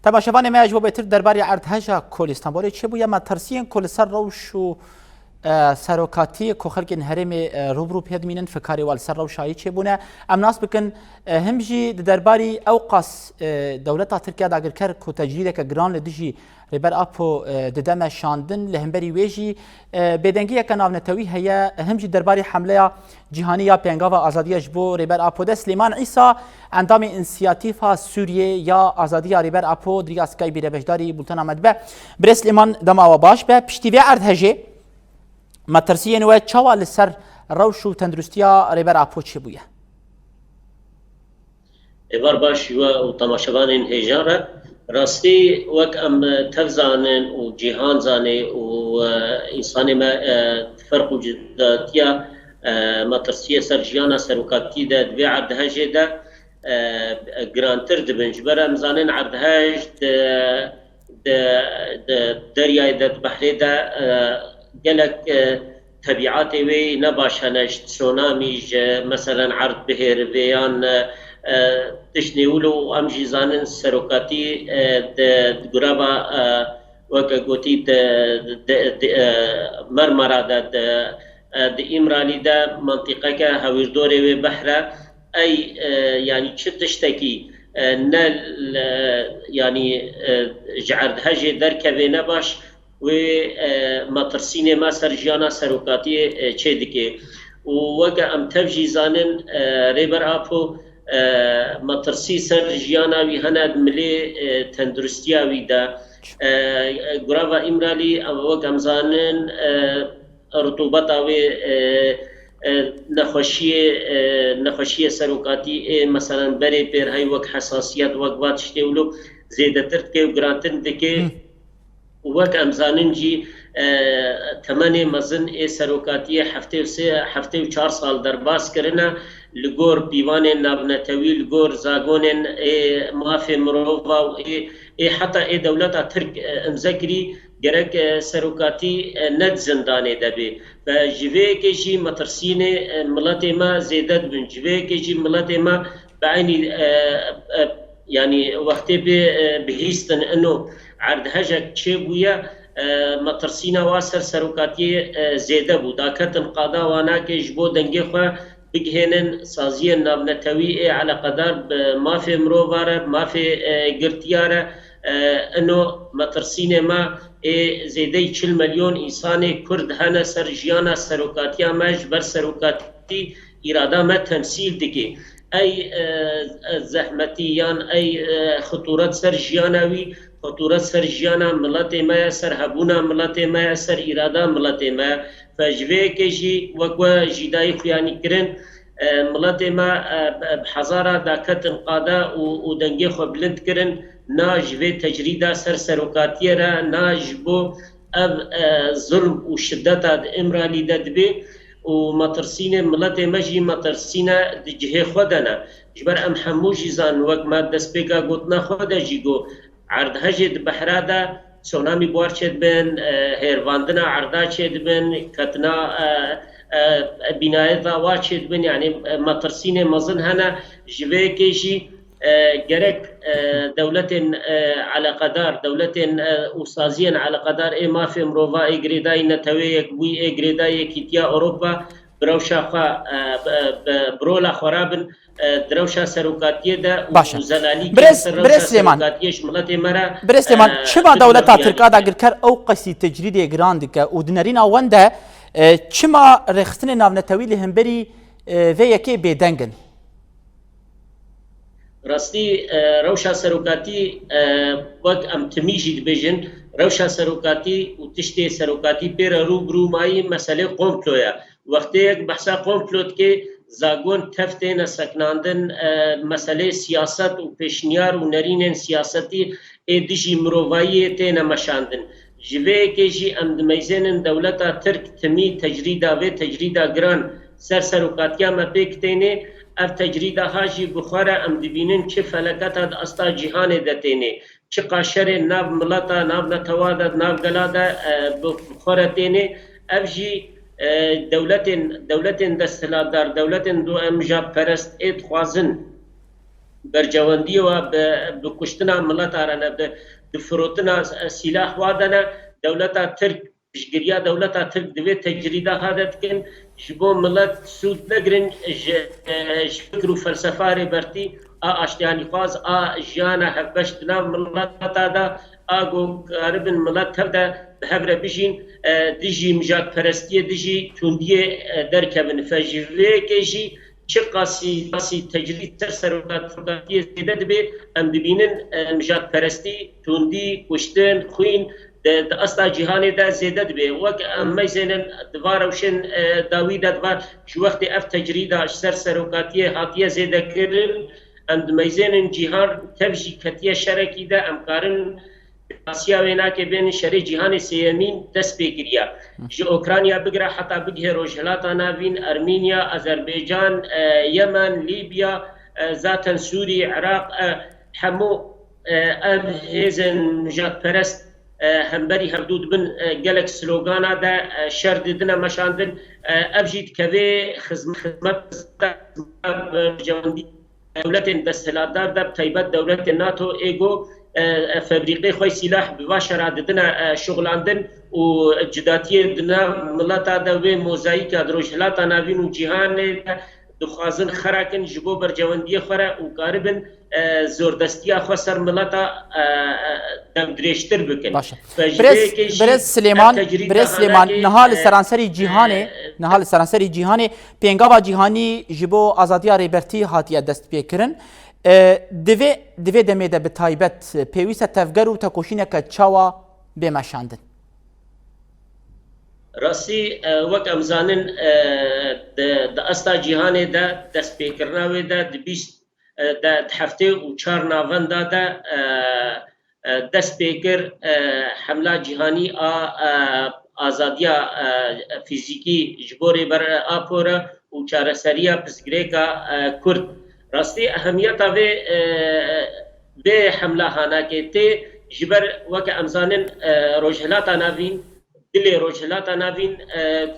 تماشاوان ما اجوبه تر درباری ارتهجا کل استانبول چه بویا ما ترسین کل سر روش و سروکاتی کو خلق هرم روبرو پیدمینن فکاری وال سر روشایی چه بونه ام ناس بکن همجی درباری اوقاس دولت ترکیه داگر کر کو تجرید که گران لدجی ربر اپو ددم شاندن لهمبری ویجی بدنگی که ناونتوی هيا همجی درباری حمله جهانی یا پنگاو آزادی جبو ربر اپو ده سلیمان عیسی اندام انسیاتیفا سوریه یا آزادی ربر اپو دریاس کای بیره بجداری بولتن آمد به بر سلیمان دما و باش به پشتیوی ارتهجه ما ترسیه نوع چوا لسر روش و تندرستیا ربر اپو چه بویه؟ ایوار باش و تماشاوان هجاره راستی وقت ام تفزانن و جهان زانه و انسان ما فرق وجوداتیا ما ترسیه سر جیانا سروکاتی ده دوی عردهجه ده گرانتر دبنج برم زانن عردهج دریای ده بحری ده گلک طبیعاتی وی نباشنش تسونامیج مثلا عرض بهر ویان تشنیولو امجی زانن سروکاتی گرابا وکا گوتی مرمرا ده امرالی ده منطقه که هویردوری و بحره ای یعنی چه تشتکی نل یعنی جعرد هجی درکوی نباش و مطرسین ما سر جیانا سروکاتی چه دکه و وکا ام تفجی زانن ریبر آپو مطرسی سر جیانا وی هند ملی تندرستیا وی دا گراوا امرالی وکا ام زانن رطوبتا و نخوشی سروکاتی مثلا بری پر های وک حساسیت وک وات شتیولو زیده ترد که و گرانتن دکه وقت امزانن جی تمنی مزن سروکاتی هفته و 4 سال در باز کرنا لگور بیوان نابنتوی لگور زاگون مافی مروفا و حتی دولت ترک امزگری گرک سروکاتی ند زندانه دبی و جوه که جی مترسین ملت ما زیدد بن جوه که جی ملت ما بعینی يعني وقتی بهیستن انو عرض هجک چه بویا مترسینا واسر سروکاتی زیده بود داکتن قادا وانا که جبو دنگی خواه بگهنن سازی نابنتوی على قدر ما في مروفاره ما في قرتياره انه مترسين ما زيدي 40 مليون انسان كرد هنا سر جيانا سروكاتيا ماج بر سروكاتي اراده ما تمثيل دكي اي زحمتيان اي خطورات سر جياناوي خطورات سر جيانا ملت ما سر هبونا ملت ما سر اراده ملت ما فجوه كجي وكوا جداي خياني كرن ملت ما بحزارة داكتن قادا ودنگي خو بلند كرن ناجوه تجريدا سر سروكاتيه را ناجبو اب ظلم وشدتا امرالي ددبي ومطرسين ملت مجي مطرسين دجه خودنا جبر ام حموجي زان وق ما دسبيكا قوتنا خودا جيگو عرض هجد بحرادا سونامي بوارچد بن هيرواندنا عرضا چد بن كتنا بناية واچد بن يعني مطرسين مظن هنا جوه كيجي جرك دولة على قدر دولة أستاذين على قدر ما في مروفا إجريداي نتويك بوي إجريداي كيتيا أوروبا بروشا خا برولا خرابن دروشا سروكاتيه ده وزلالي برس ليمان شما دولة تركيا دا غير أو قسي تجريدي جراندك ودنرينا وندا شما رختن ناونتوي لهم بري فيكي بيدنگن راستی روشا سروکاتی وقت ام تمیجی دبیجن روشا سروکاتی و تشتی سروکاتی پر روبرو مایی مسئله قومپلویا وقتی یک بحثا قومپلوت که زاگون تفتین سکناندن مسئله سیاست و پیشنیار و نرین سیاستی دیجی مروایی تین مشاندن جوه که جی ام دمیزن دولتا ترک تمی تجریدا و تجریدا گران سر سروکاتیا ما پیکتینه اف تجريده هاجي بخارا ام دبينن چه فلكات استا جهان دتيني چه قاشر ناب ملتا ناب نتوادا ناب گلادا بخارا تيني افجي دولت دستلادار دولت دو امجا پرست ات خوازن برجواندی و بکشتنا ملت آرانه بفروتنا سلاح وادنا دولت ترک بشگریا دولت ترک دوی تجریده هادت کن جبو ملت سود نگرن فکر و فلسفه برتی آشتیانی خواز جانا هفبشتنا ملت دا آگو قاربن ملت هفده هفره بجین دیجی مجاد پرستی دیجی توندیه درکبن فجوه کجی چه قاسی تجرید تر سروکاتیه زیده دبی ام دبینن مجاد پرستی توندی کشتن خوین د اصلا جهانی دا زیده دبی وک ام میزنن دوار وشن داوی دوار شو وقت اف تجریده سر سروکاتیه هاتیه زیده کردن ام میزنن جهان تبجی کتیه شرکی دا ام کارن آسیا وینا که بین شری جهان سیمین دست بگیریا جو اوکراینیا بگیره حتی بگه روجهلاتا ناوین ارمینیا آذربایجان یمن لیبیا ذاتن سوری عراق همو هیزن مجاد پرست همبری هفدود بن گلک سلوگانا دا شر دیدن مشاندن ابجید که خدمت جواندی دولت دستهلاتدار دا تایبت دولت ناتو ایگو فابریقه خوی سلاح بباشر عددنا شغلاندن و جداتیه دنا ملتا دا و موزاییک دروجهلاتا ناوین و جیهان دخوازن خراکن جبو برجواندی خوره و قاربن زوردستیا خو سر ملتا دم درشتر بکن برز سلیمان نهال سرانسری جیهان پینگاوا جیهانی جبو آزادیا ریبرتی هاتیه دست بیکرن دوی دمه ده به تایبت پیویست تفگر و تکوشینه که چاوا بمشاندن راستی وک امزانن ده اصلا جیهانه ده دست بیکرناوه ده بیست ده هفته و 4 نوامبر ده دست بیکر حمله جیهانی آزادیا فیزیکی جبوری بر آپورا و چارەسەریە پسگرێکە کورد راستی اهمیت به حمله هاناکه تی جبر وک امزانن روجهلاتا ناوین دل روجهلاتا ناوین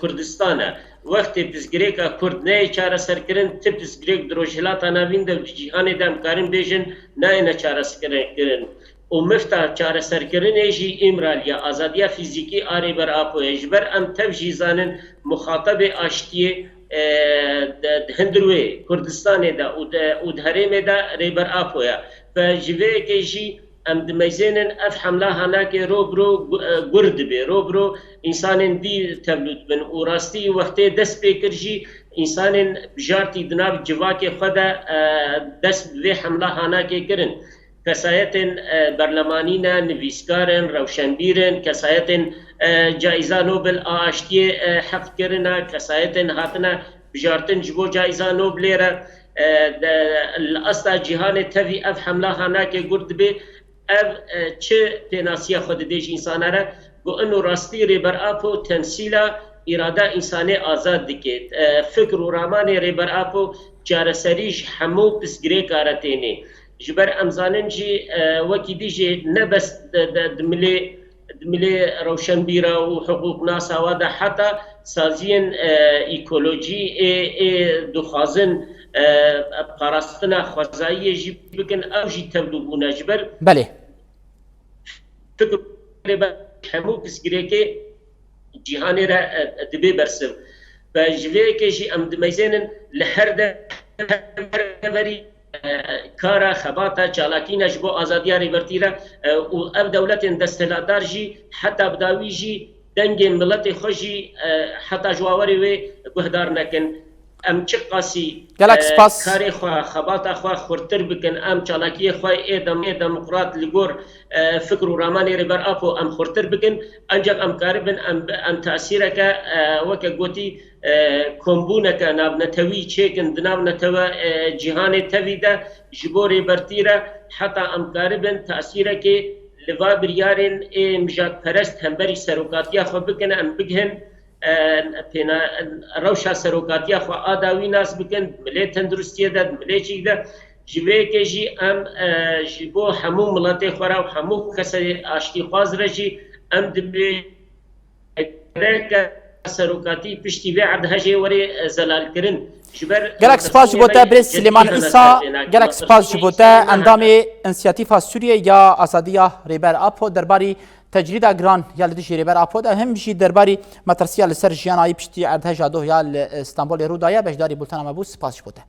کردستانه وقتی پسگریک کرد نه چاره سرکرین تی پسگریک روجهلاتا ناوین در جهان دم کارن بیشن نه چاره سرکرین و مفتا چاره سرکرین ایجی امرالیا آزادیا فیزیکی آری بر آپو جبر ام تبجیزانن مخاطب آشتیه هندروی کردستان دا و دهریم دا ریبر آپویا فجوه کشی ام دمیزنن اف حمله هناك روبرو گرد بی روبرو انسان دی تبلود بن و راستی وقتی دست بکرجی انسان بجارتی دناب جواک خدا دست به حمله هناك کرن کسایت برلمانینا نویسکارن روشنبیرن کسایت جایزه نوبل آشتی حق کرنا کسایت هاتنا بجارتن جبو جایزه نوبل را الاصل جهان تفی اف حمله هناك گرد بی اف چه تناسیه خود دیش انسان را گو انو راستی ریبر آپو تمثیلا اراده انسانی آزاد دکید فکر و رامان ریبر آپو جارسریش همو پسگری کارتینی جبر امزانن جی وکی دیجی نبس دملی روشنبیرا و حقوق ناس وادا حتی سازین ایکولوژی دخوازن پاراستنا خوزایی جی بکن او جی تبدوبونا جبر بله فکر همو پسگری که جهانی را دبی برسم و جوه که جی ام دمیزنن لحر ده کارا خباتا چالاکینا جبو آزادیا ریبرتی را و اب دولت دستهلاتدار جی حتی بداوی جی دنگ ملت خوشی حتی جواوری وی گهدار نکن ام چه قاسی کاری خواه خباتا خواه خورتر بکن ام چالاکی خواه دموکرات لگور فکر و رامانی ریبر آپو ام خورتر بکن انجا ام کاری بن ام تأثیر که وکا گوتی کمبونه که ناب نتوی چیکن دناب نتوی جهان توی ده جبوری برتیره حتی امکاری بن تأثیره که لوا بریارن مجاد پرست همبری سروکاتیا خو بکنه ام بگهن روشا سروکاتیا خو آداوی ناس بکن ملی تندرستیه ده ملی چیک ده جوه که جی ام جبو همو ملت خورا و همو کسی آشتی خواز رجی ام دبی سەرۆکاتی پشتی وێ عەردهەژێ وەرێ زەلالکردن گەلک سپاس ji bo te Birêz Silêman Îsa gelek spas ji bo te endamê înisiyatîfa Sûriye ya azadiya rêber Apo derbarî tecrîda giran ya li dijî rêber Apo de him jî derbarî metirsiya li ser jiyanayî piştî erdhêja doh ya li Stenbolê Rûdaya beşdarî bultena me bû spas ji bo te.